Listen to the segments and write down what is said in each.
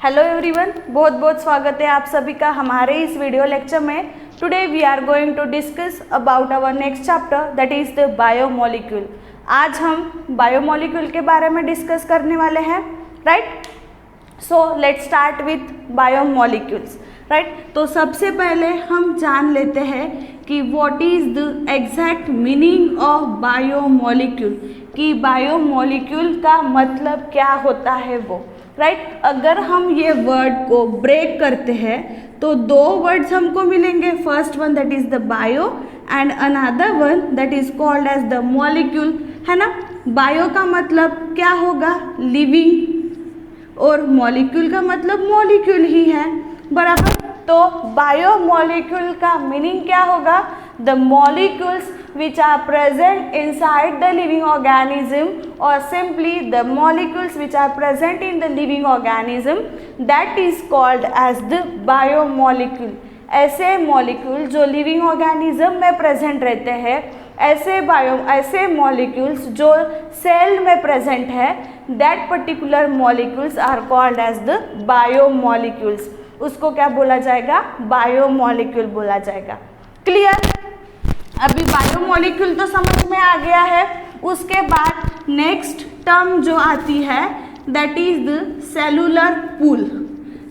Hello everyone, बहुत बहुत स्वागत है आप सभी का हमारे इस वीडियो लेक्चर में। Today we are going to discuss about our next chapter that is the biomolecule. आज हम बायोमोलिक्यूल के बारे में डिस्कस करने वाले हैं, right. So let's start with biomolecules, right. तो सबसे पहले हम जान लेते हैं कि what is the exact meaning of biomolecule, कि बायोमोलिक्यूल का मतलब क्या होता है वो, राइट। अगर हम ये वर्ड को ब्रेक करते हैं तो दो वर्ड्स हमको मिलेंगे। First one that is the bio and another one that is called as the molecule, है ना। बायो का मतलब क्या होगा, लिविंग, और मॉलिक्यूल का मतलब मॉलिक्यूल ही है, बराबर। तो बायोमोलिक्यूल का मीनिंग क्या होगा, the molecules which are present inside the living organism, or simply the molecules which are present in the living organism, that is called as the biomolecule। ऐसे मॉलिक्यूल जो लिविंग ऑर्गेनिज्म में present रहते हैं, ऐसे molecules जो cell में present है, that particular molecules are called as the biomolecules. उसको क्या बोला जाएगा, बायोमोलिक्यूल बोला जाएगा। क्लियर। अभी बायोमोलिक्यूल तो समझ में आ गया है। उसके बाद नेक्स्ट टर्म जो आती है that is the cellular pool.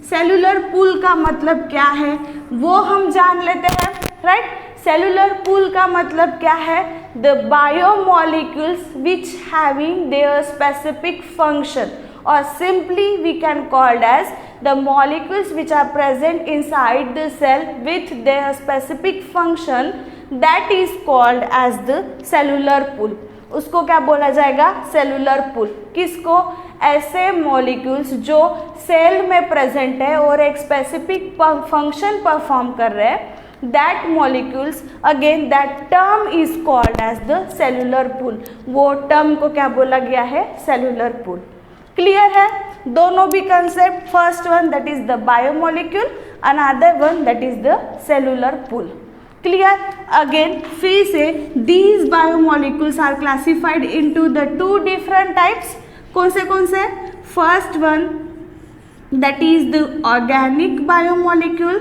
Cellular pool का मतलब क्या है वो हम जान लेते हैं, राइट। सेलुलर पूल का मतलब क्या है, the biomolecules which having their specific function, or simply we can called as the molecules which are present inside the cell with their specific function, that is called as the cellular pool। उसको क्या बोला जाएगा, cellular pool. किसको, ऐसे molecules जो cell में present है और एक स्पेसिफिक फंक्शन परफॉर्म कर रहे हैं, that molecules, again that term is called as the cellular pool. वो टर्म को क्या बोला गया है, सेलुलर पूल। क्लियर है दोनों भी concept. First one that is the biomolecule, another one that is the cellular pool. Clear. Again फिर से these biomolecules are classified into the two different types. कौन से, first one that is the organic biomolecule,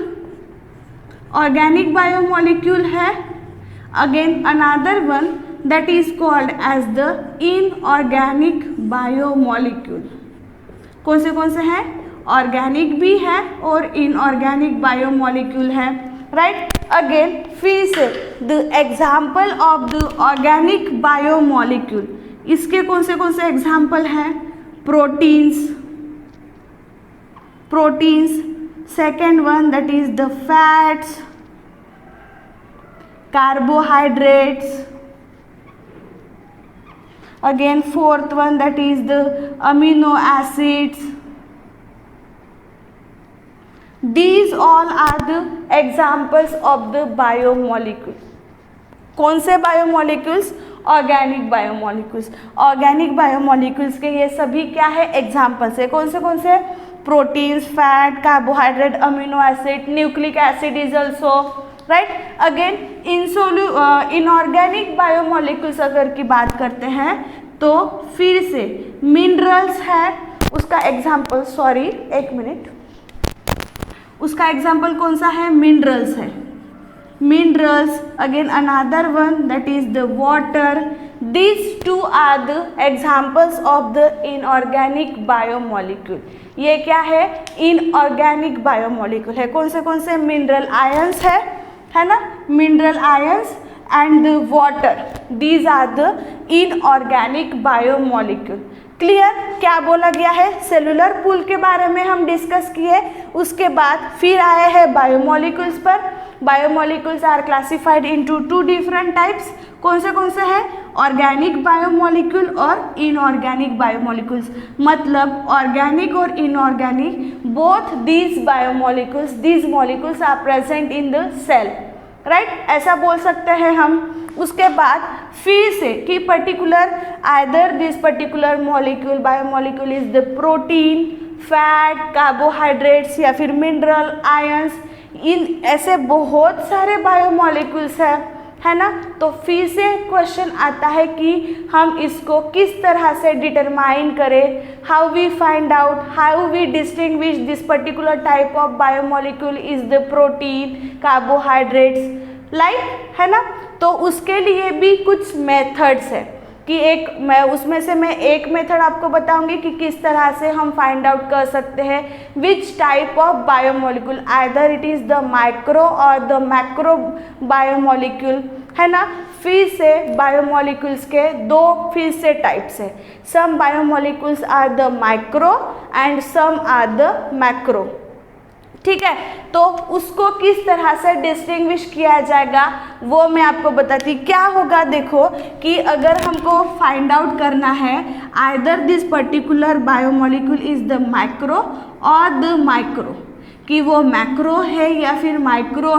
organic biomolecule है। Again another one that is called as the inorganic biomolecule। कौन से हैं, organic भी है और इनऑर्गेनिक बायोमोलिक्यूल है, राइट। अगेन फिर से the example of the organic biomolecule, इसके कौन से एग्जाम्पल हैं, proteins, second one that is the fats, carbohydrates, again fourth one that is the amino acids। these all are the examples of the biomolecule। कौन से biomolecules, organic biomolecules. Organic biomolecules के ये सभी क्या है, एग्जाम्पल्स है। कौन से, proteins, fat, carbohydrate, amino acid, nucleic acid is also, right. Again inorganic biomolecules अगर की बात करते हैं तो फिर से मिनरल्स है, उसका एग्जाम्पल, सॉरी एक मिनट, उसका एग्जाम्पल कौन सा है, मिनरल्स है, minerals. Again another one that is the water. These two are the examples of the inorganic biomolecule. ये क्या है, इनऑर्गेनिक बायोमोलिक्यूल है। कौन से, मिनरल आयंस है ना, mineral ions and the water, these are the inorganic biomolecule. Clear. क्या बोला गया है, सेलुलर पूल के बारे में हम डिस्कस किए। उसके बाद फिर आए हैं बायोमोलिक्यूल्स पर। Biomolecules are classified into two different types. कौन से हैं, ऑर्गेनिक बायोमोलिक्यूल और इनऑर्गेनिक बायोमोलिक्यूल्स। मतलब ऑर्गेनिक और inorganic, both these biomolecules, these molecules are present in the cell, right, ऐसा बोल सकते हैं हम। उसके बाद फिर से कि particular either this particular molecule, biomolecule is the protein, fat, carbohydrates या फिर मिनरल, आयंस। इन ऐसे बहुत सारे बायोमोलिक्यूल्स हैं, है ना। तो फिर से क्वेश्चन आता है कि हम इसको किस तरह से डिटरमाइन करें, how we find out, how we distinguish this particular type of biomolecule is the protein, carbohydrates like, है ना। तो उसके लिए भी कुछ मेथड्स है कि मैं एक मेथड आपको बताऊंगी कि किस तरह से हम फाइंड आउट कर सकते हैं which type of biomolecule, either it is the micro और द मैक्रो बायोमोलिक्यूल, है ना। फिर से बायोमोलिक्यूल्स के दो फिर से टाइप्स है, some biomolecules are the micro and some are the macro, ठीक है। तो उसको किस तरह से डिस्टिंग्विश किया जाएगा वो मैं आपको बताती। क्या होगा देखो कि अगर हमको फाइंड आउट करना है either this particular biomolecule is the micro और द माइक्रो, कि वो मैक्रो है या फिर माइक्रो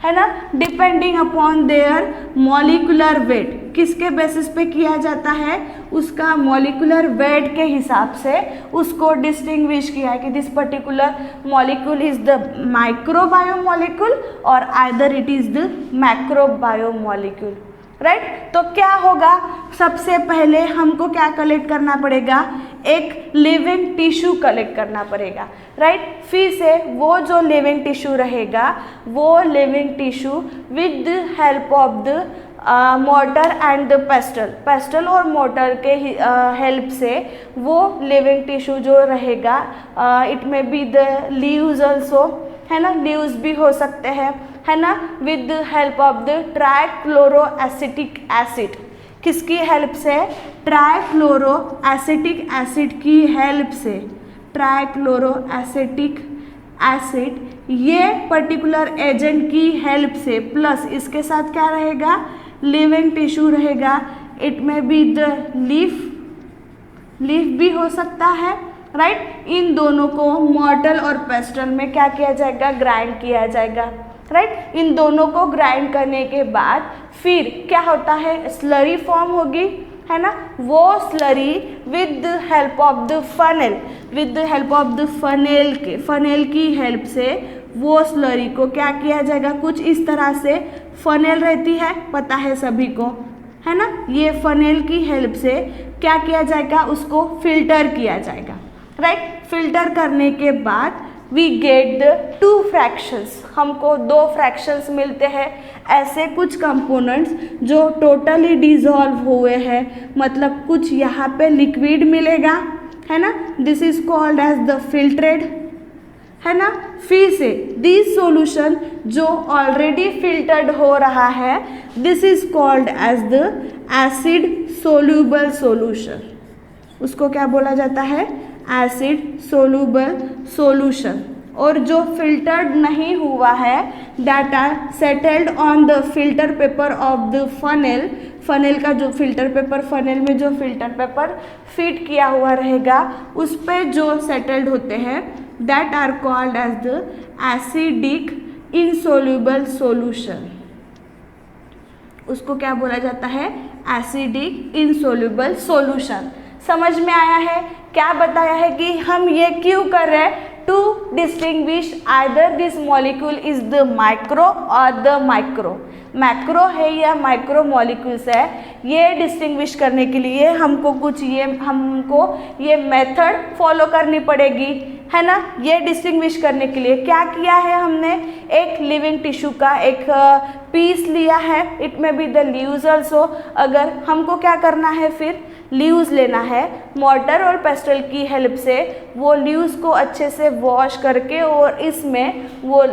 है ना, depending upon their molecular weight, किसके बेसिस पे किया जाता है, उसका मॉलिक्यूलर वेट के हिसाब से उसको डिस्टिंग्विश किया है कि this particular molecule is the micro biomolecule और either it is the macro biomolecule, right. तो क्या होगा, सबसे पहले हमको क्या कलेक्ट करना पड़ेगा, एक लिविंग टिश्यू कलेक्ट करना पड़ेगा, राइट। फिर से वो जो लिविंग टिश्यू रहेगा वो living tissue with the help of the motor and the pastel और मोटर के हेल्प से वो लिविंग टिश्यू जो रहेगा, it may be the leaves also, है ना, लीव्स भी हो सकते हैं, है ना, with the help of the trichloroacetic acid, किसकी हेल्प से, ट्राइक्लोरोएसिटिक एसिड की हेल्प से, ट्राइक्लोरोएसिटिक एसिड ये पर्टिकुलर एजेंट की हेल्प से, प्लस इसके साथ क्या रहेगा, लिविंग टिश्यू रहेगा, इट में बी द लीफ भी हो सकता है, राइट। इन दोनों को मॉर्टल और पेस्टल में क्या किया जाएगा, ग्राइंड किया जाएगा, राइट। इन दोनों को ग्राइंड करने के बाद फिर क्या होता है, स्लरी फॉर्म होगी, है ना। वो slurry with the help of the funnel, with the help of the funnel की हेल्प से वो स्लरी को क्या किया जाएगा, कुछ इस तरह से फनेल रहती है, पता है सभी को, है ना। ये फनेल की हेल्प से क्या किया जाएगा, उसको फिल्टर किया जाएगा, राइट। फिल्टर करने के बाद वी गेट द 2 फ्रैक्शंस, हमको 2 फ्रैक्शंस मिलते हैं, ऐसे कुछ कंपोनेंट्स जो टोटली डिसॉल्व हुए हैं, मतलब कुछ यहाँ पे लिक्विड मिलेगा, है ना, this is called as the filtrate, है ना। फिर से दिस सॉल्यूशन जो ऑलरेडी फिल्टर्ड हो रहा है, this is called as the acid soluble solution, उसको क्या बोला जाता है, एसिड सोल्यूबल सॉल्यूशन। और जो फिल्टर्ड नहीं हुआ है, that are settled on the filter paper of the funnel का जो फिल्टर पेपर, फनेल में जो फिल्टर पेपर फिट किया हुआ रहेगा उस पे जो सेटल्ड होते हैं, that are called as the acidic insoluble solution, उसको क्या बोला जाता है, एसिडिक इनसोल्यूबल सॉल्यूशन। समझ में आया है, क्या बताया है कि हम ये क्यों कर रहे हैं, to distinguish either this molecule is the micro और द मैक्रो है या माइक्रो मॉलिक्यूल्स है, ये डिस्टिंग्विश करने के लिए हमको ये मेथड फॉलो करनी पड़ेगी, है ना। ये डिस्टिंग्विश करने के लिए क्या किया है हमने, एक लिविंग टिश्यू का एक पीस लिया है, इट में बी द लीव्स ऑल्सो, अगर हमको क्या करना है, फिर लीव्स लेना है, मोर्टर और पेस्टल की हेल्प से वो लीव्स को अच्छे से वॉश करके और इसमें वो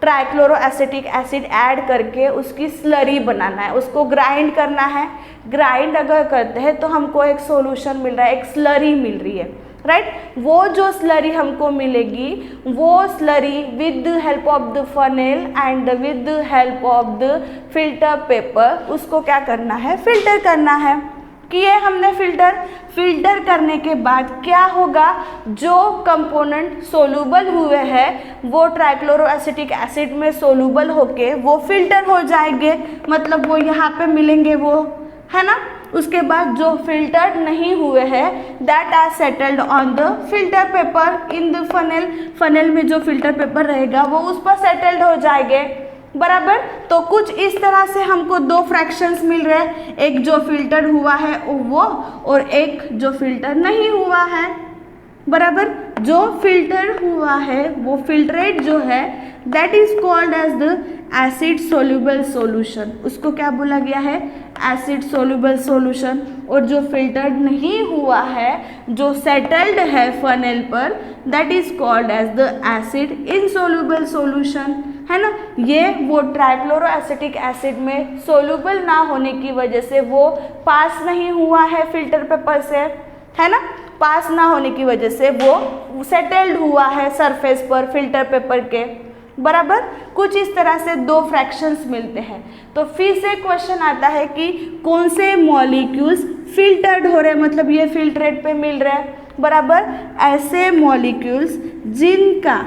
ट्राइक्लोरोएसिटिक एसिड ऐड करके उसकी स्लरी बनाना है, उसको ग्राइंड करना है। ग्राइंड अगर करते हैं तो हमको एक सॉल्यूशन मिल रहा है, एक स्लरी मिल रही है, राइट। वो जो स्लरी हमको मिलेगी, वो slurry with the help of the funnel and with the help of the filter paper, उसको क्या करना है, फिल्टर करना है। किए हमने फिल्टर करने के बाद क्या होगा, जो कंपोनेंट सोलूबल हुए हैं वो ट्राइक्लोरोएसिटिक एसिड में सोलूबल होके वो फिल्टर हो जाएंगे, मतलब वो यहाँ पे मिलेंगे वो, है ना। उसके बाद जो फिल्टर्ड नहीं हुए हैं, that are settled on the filter paper in the funnel में जो फिल्टर पेपर रहेगा वो उस पर सेटल्ड हो जाएंगे, बराबर। तो कुछ इस तरह से हमको दो फ्रैक्शंस मिल रहे हैं, एक जो फिल्टर हुआ है वो और एक जो फिल्टर नहीं हुआ है, बराबर। जो फिल्टर हुआ है वो फिल्ट्रेट जो है that is called as the acid soluble solution, उसको क्या बोला गया है, एसिड सोल्यूबल सॉल्यूशन। और जो फिल्टर्ड नहीं हुआ है, जो सेटल्ड है फनेल पर, that is called as the acid insoluble solution, है ना। ये वो ट्राइक्लोरोएसिटिक एसिड में सोल्यूबल ना होने की वजह से वो पास नहीं हुआ है फिल्टर पेपर से, है ना, पास ना होने की वजह से वो सेटल्ड हुआ है सरफेस पर फिल्टर पेपर के, बराबर। कुछ इस तरह से दो फ्रैक्शंस मिलते हैं। तो फिर से क्वेश्चन आता है कि कौन से मॉलिक्यूल्स फिल्टर्ड हो रहे हैं, मतलब ये फिल्ट्रेट पे मिल रहे हैं, बराबर। ऐसे मॉलिक्यूल्स जिनका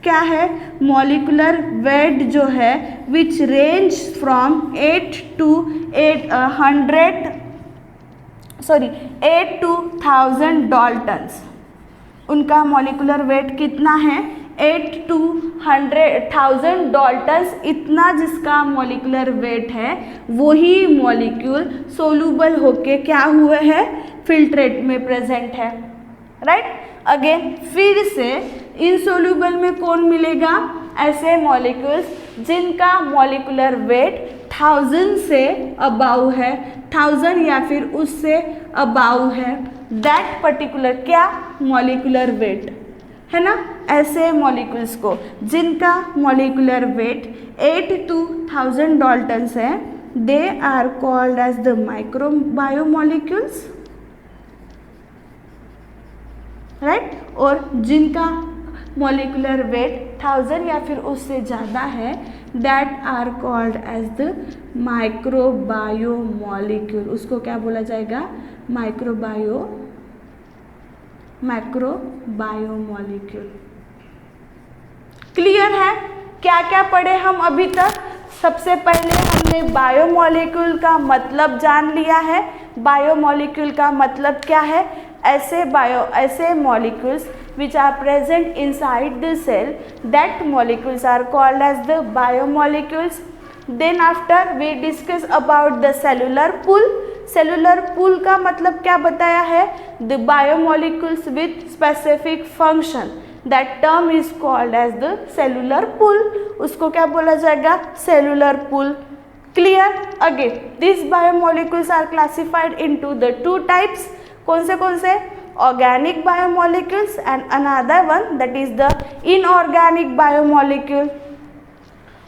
क्या है, मॉलिक्यूलर वेट जो है which range from 8 to 1000 Dalton's, उनका मॉलिक्यूलर वेट कितना है, 8 to 1000 डाल्टन्स, इतना जिसका मॉलिक्यूलर वेट है वही मॉलिक्यूल सोलूबल होके क्या हुए हैं, फिल्ट्रेट में प्रेजेंट है, राइट। अगेन फिर से इनसोल्यूबल में कौन मिलेगा, ऐसे मॉलिक्यूल्स जिनका मॉलिक्यूलर वेट 1000 से अबाउ है, 1000 या फिर उससे अबाउ है, दैट पर्टिकुलर क्या, मॉलिक्यूलर वेट, है ना। ऐसे मॉलिक्यूल्स को जिनका मॉलिक्यूलर वेट 8 to 1000 डाल्टन्स है, they are called as the micro biomolecules, right. और जिनका मॉलिक्यूलर वेट 1000 या फिर उससे ज़्यादा है, that are called as the microbiomolecule, उसको क्या बोला जाएगा, मैक्रोबायोमॉलिक्यूल। क्लियर है, क्या क्या पढ़े हम अभी तक। सबसे पहले हमने बायोमॉलिक्यूल का मतलब जान लिया है। बायोमॉलिक्यूल का मतलब क्या है, ऐसे molecules which are present inside the cell, that molecules are called as the biomolecules. Then after we discuss about the cellular pool. cellular pool का मतलब क्या बताया है, the biomolecules with specific function, that term is called as the cellular pool, उसको क्या बोला जाएगा, cellular pool. Clear? Again these biomolecules are classified into the two types. कौन से, organic biomolecules and another one that is the inorganic biomolecule.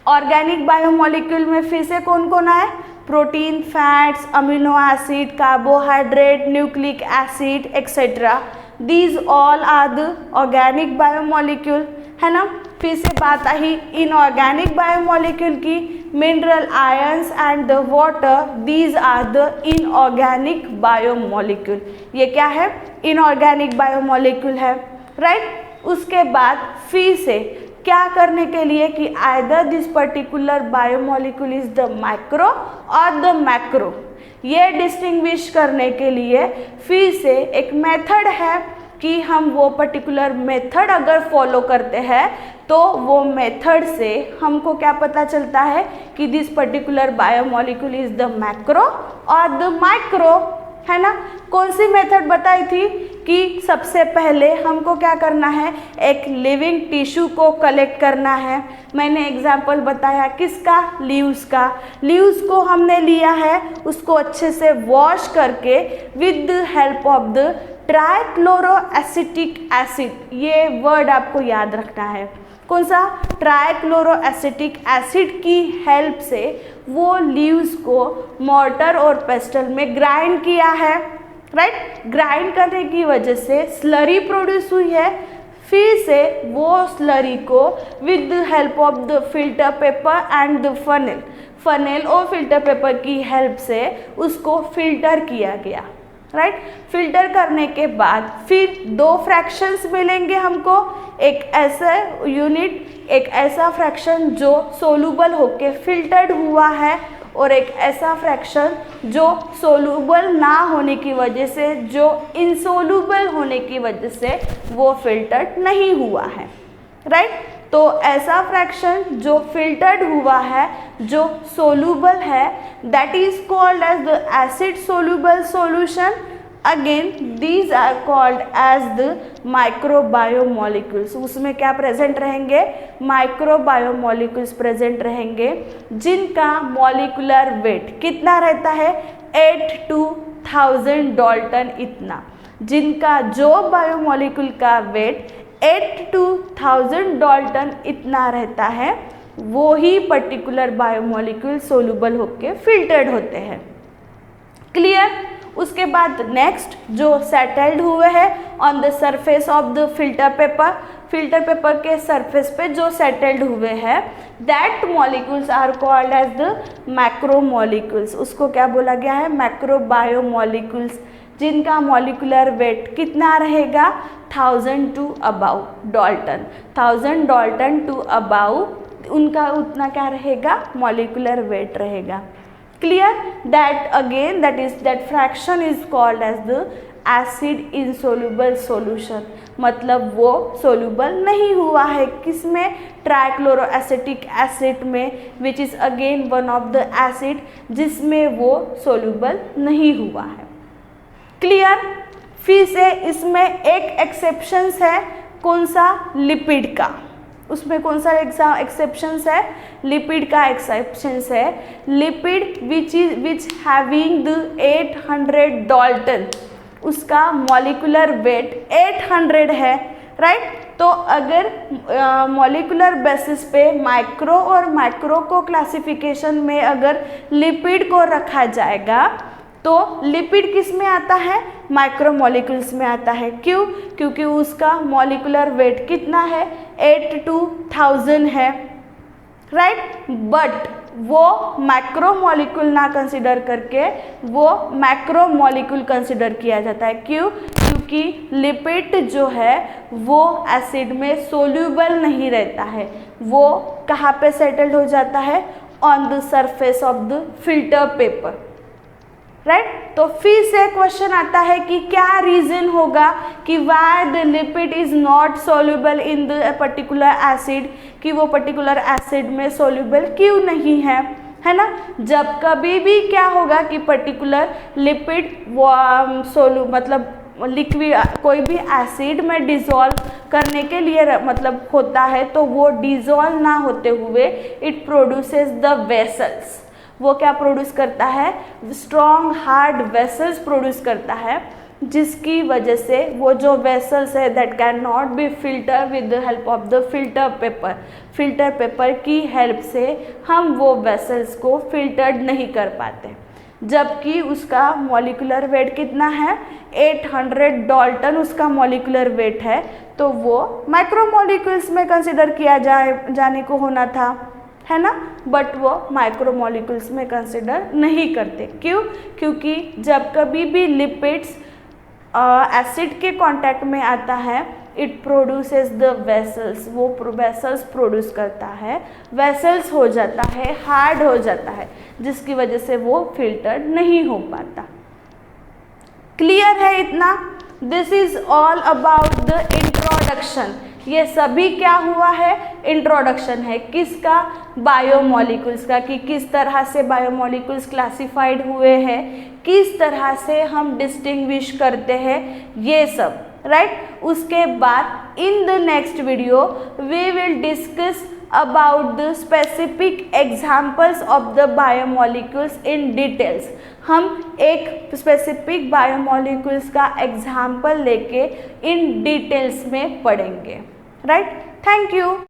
Organic biomolecule में फिर से कौन कौन आए, protein, fats, amino acid, carbohydrate, nucleic acid etcetera, these all are the organic biomolecule, है ना। फिर से बात आई इनऑर्गेनिक बायोमोलिक्यूल की, mineral, ions and the water, these are the inorganic biomolecule. ये क्या है, इनऑर्गेनिक बायोमोलिक्यूल है, राइट। उसके बाद फिर से क्या करने के लिए कि either this particular biomolecule is the micro और द मैक्रो, ये डिस्टिंग्विश करने के लिए फिर से एक मेथड है कि हम वो पर्टिकुलर मेथड अगर फॉलो करते हैं तो वो मेथड से हमको क्या पता चलता है कि this particular biomolecule is the macro और द माइक्रो, है ना। कौन सी मेथड बताई थी कि सबसे पहले हमको क्या करना है, एक लिविंग टिश्यू को कलेक्ट करना है। मैंने एग्जाम्पल बताया किसका, लीव्स का। लीव्स को हमने लिया है, उसको अच्छे से वॉश करके with the help of the trichloroacetic acid, ये वर्ड आपको याद रखना है, कौन सा, ट्राइक्लोरोएसिटिक एसिड की हेल्प से वो लीव्स को मॉर्टर और पेस्टल में ग्राइंड किया है, राइट। ग्राइंड करने की वजह से स्लरी प्रोड्यूस हुई है। फिर से वो स्लरी को with the help of the filter paper and the funnel और फिल्टर पेपर की हेल्प से उसको फिल्टर किया गया, राइट। फिल्टर करने के बाद फिर दो फ्रैक्शंस मिलेंगे हमको, एक ऐसा यूनिट, एक ऐसा फ्रैक्शन जो सोलूबल होके फिल्टर्ड हुआ है और एक ऐसा फ्रैक्शन जो सोलूबल ना होने की वजह से, जो इनसोलूबल होने की वजह से वो फिल्टर्ड नहीं हुआ है, राइट। तो ऐसा फ्रैक्शन जो फिल्टर्ड हुआ है, जो सोल्यूबल है, that is called as the acid soluble solution. Again these are called as the microbiomolecules. उसमें क्या प्रेजेंट रहेंगे? माइक्रोबायोमोलिक्यूल्स प्रेजेंट रहेंगे, जिनका मॉलिक्यूलर वेट कितना रहता है? 8 to 1000 डाल्टन इतना। जिनका जो बायोमोलिक्यूल का वेट 8 to 1000 डाल्टन इतना रहता है, वो ही पर्टिकुलर बायोमोलिक्यूल सोल्यूबल होके फिल्टर्ड होते हैं। क्लियर? उसके बाद नेक्स्ट जो सेटल्ड हुए हैं on the surface of the filter paper, filter paper के सरफेस पे जो सेटल्ड हुए हैं, that molecules are called as the macromolecules. उसको क्या बोला गया है? मैक्रोबायोमोलिक्यूल्स, जिनका मॉलिक्यूलर वेट कितना रहेगा? 1000 to above dalton. 1000 dalton to above उनका उतना क्या रहेगा? मॉलिक्यूलर वेट रहेगा। Clear? That again that fraction is called as the acid insoluble solution. मतलब वो सोल्यूबल नहीं हुआ है किसमें? ट्राइक्लोरोएसिटिक एसिड में, which is again one of the acid जिसमें वो सोल्यूबल नहीं हुआ है। क्लियर? फिर से इसमें एक एक्सेप्शंस है, कौन सा? लिपिड का। उसमें कौन सा एक्सेप्शंस है? लिपिड का एक्सेप्शंस है। Lipid which having the 800 Dalton, उसका मॉलिक्यूलर वेट 800 है, राइट। तो अगर मॉलिक्यूलर बेसिस पे माइक्रो और मैक्रो को क्लासिफिकेशन में अगर लिपिड को रखा जाएगा, तो लिपिड किस में आता है? माइक्रोमोलिक्यूल्स में आता है। क्यों? क्योंकि उसका मॉलिक्यूलर वेट कितना है? 8 to 1000 है, राइट। बट वो मैक्रोमोलिक्यूल ना कंसिडर करके वो मैक्रोमोलिक्यूल कंसिडर किया जाता है। क्यों? क्योंकि लिपिड जो है वो एसिड में सोल्यूबल नहीं रहता है। वो कहाँ पे सेटल्ड हो जाता है? On the surface of the filter paper, right. तो फिर से क्वेश्चन आता है कि क्या रीजन होगा कि why the lipid is not soluble in the particular acid, कि वो पर्टिकुलर एसिड में सोल्यूबल क्यों नहीं है ना। जब कभी भी क्या होगा कि पर्टिकुलर लिपिड मतलब लिक्विड कोई भी एसिड में डिज़ोल्व करने के लिए मतलब होता है, तो वो डिज़ोल्व ना होते हुए इट प्रोड्यूसेस द वेसल्स। वो क्या प्रोड्यूस करता है? स्ट्रॉन्ग हार्ड वेसल्स प्रोड्यूस करता है, जिसकी वजह से वो जो वेसल्स है that can not be filter with the help of the filter paper. Filter paper की हेल्प से हम वो वेसल्स को फिल्टर्ड नहीं कर पाते। जबकि उसका मॉलिक्यूलर वेट कितना है? 800 डाल्टन उसका मॉलिक्यूलर वेट है, तो वो माइक्रोमोलिक्यूल्स में कंसिडर किया जाने को होना था, है ना। बट वो माइक्रोमोलिक्यूल्स में कंसिडर नहीं करते। क्यों? क्योंकि जब कभी भी लिपिड्स एसिड के कांटेक्ट में आता है, इट प्रोड्यूसेस द वेसल्स। वो वेसल्स प्रोड्यूस करता है, वेसल्स हो जाता है, हार्ड हो जाता है, जिसकी वजह से वो फिल्टर्ड नहीं हो पाता। क्लियर है इतना? This is all about the introduction. ये सभी क्या हुआ है? इंट्रोडक्शन है किसका? बायोमोलिक्यूल्स का, कि किस तरह से बायोमोलिक्यूल्स क्लासिफाइड हुए हैं, किस तरह से हम डिस्टिंग्विश करते हैं, ये सब, राइट। उसके बाद in the next video we will discuss about the specific examples of the biomolecules in details। हम एक स्पेसिफिक बायोमोलिक्यूल्स का एग्जाम्पल लेके इन डिटेल्स में पढ़ेंगे, राइट। Thank you.